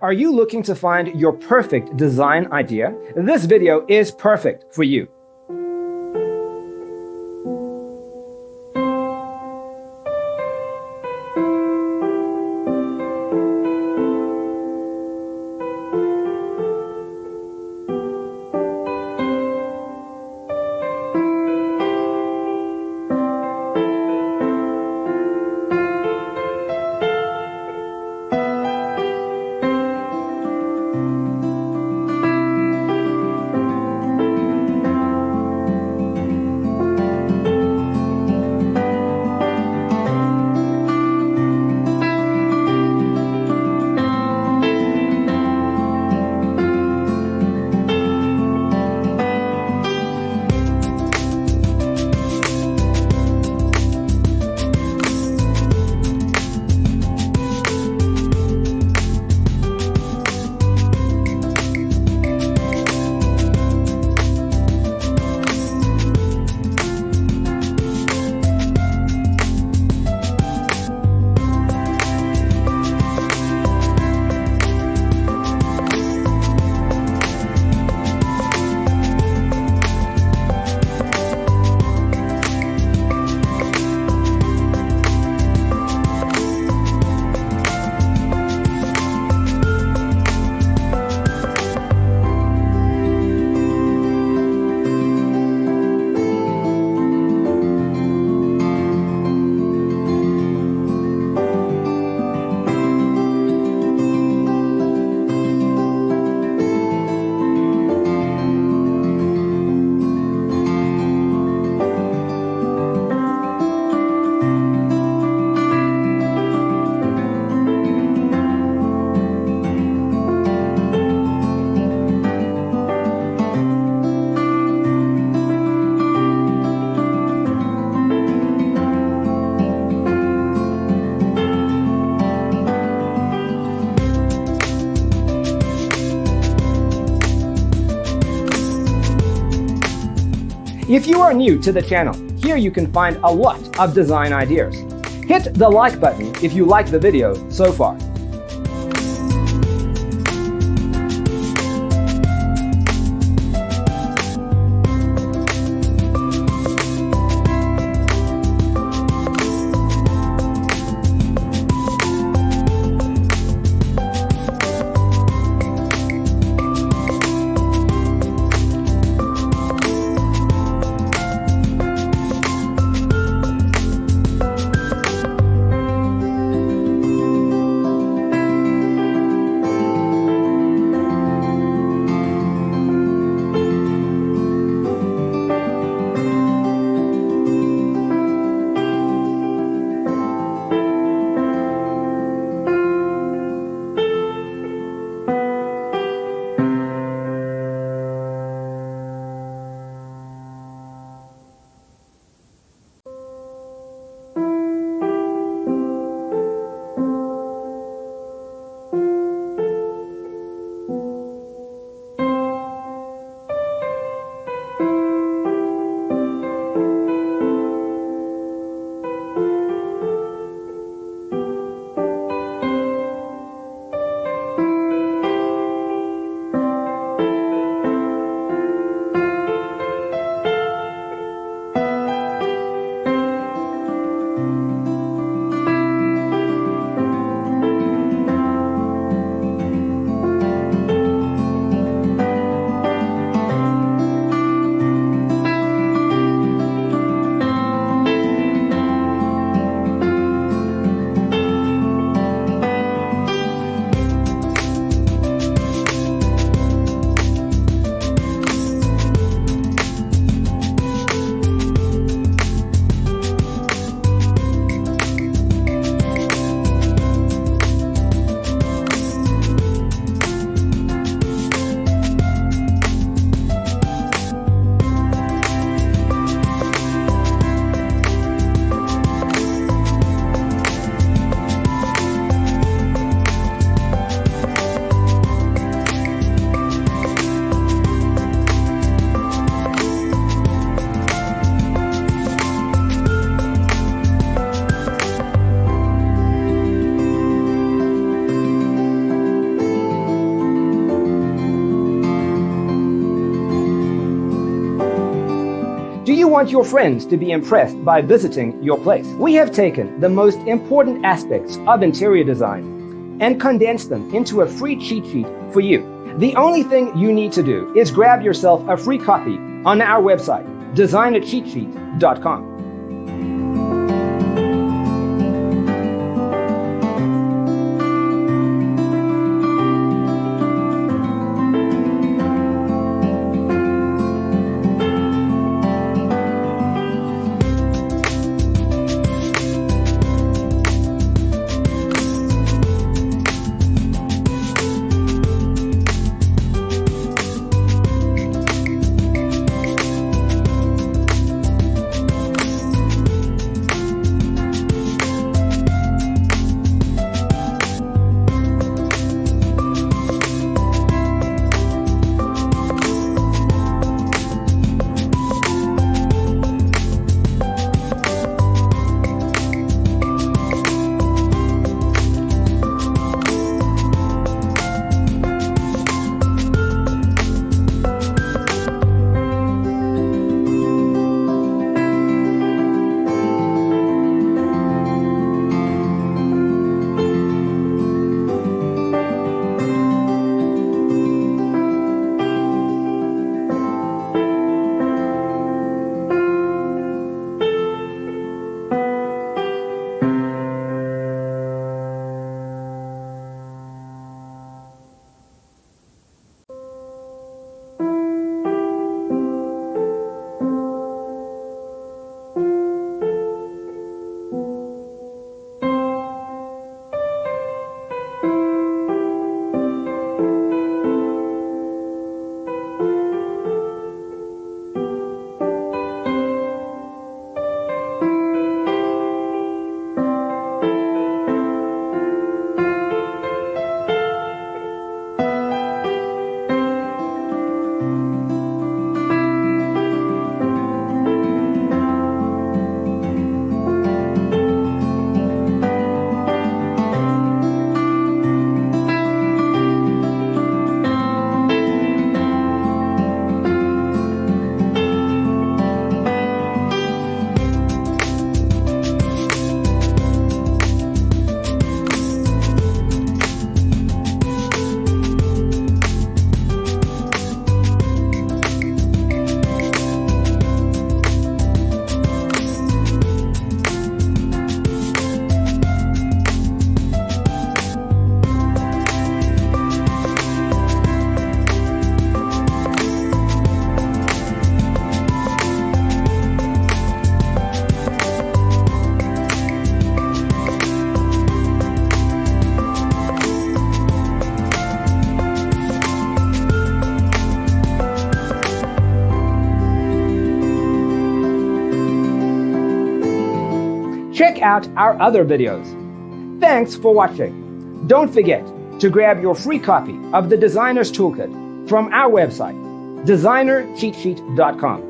Are you looking to find your perfect design idea? This video is perfect for you. If you are new to the channel, here you can find a lot of design ideas. Hit the like button if you like the video so far. You want your friends to be impressed by visiting your place. We have taken the most important aspects of interior design and condensed them into a free cheat sheet for you. The only thing you need to do is grab yourself a free copy on our website, designercheatsheet.com. Check out our other videos. Thanks for watching. Don't forget to grab your free copy of the Designer's Toolkit from our website, designercheatsheet.com.